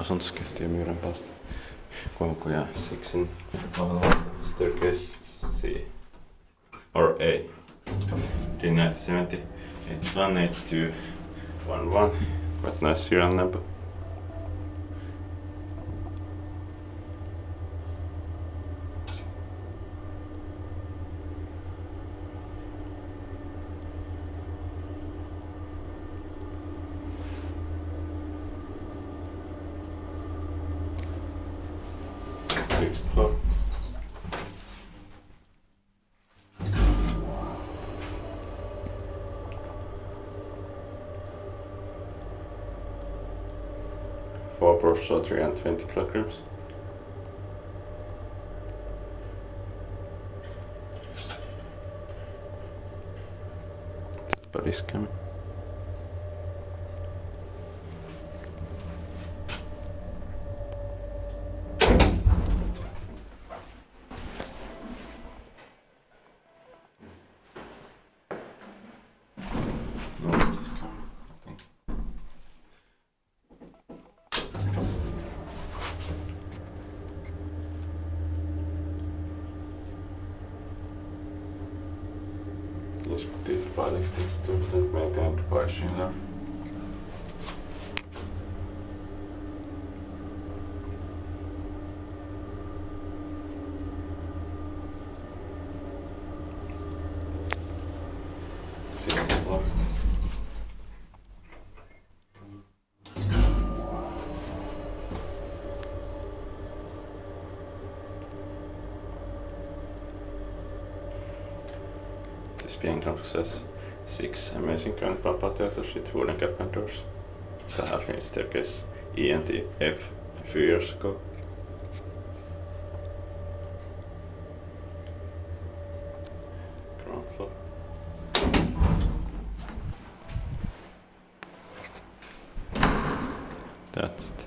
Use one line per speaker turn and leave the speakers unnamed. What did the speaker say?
asuntoskeittiö myyrän päästä. Kuohukuja 6 in staircase C or A. D9070 818211. Quite nice serial number. Sixth floor. Four Porsche 320 kilograms. Body's coming. No, it's coming, I think. Inspected by lifting student maintained by Schiller. Sixth floor. This being comprises 6 amazing current properties with wooden cap and doors. The half-inch staircase ENT F a few years ago. Ground floor. That's it.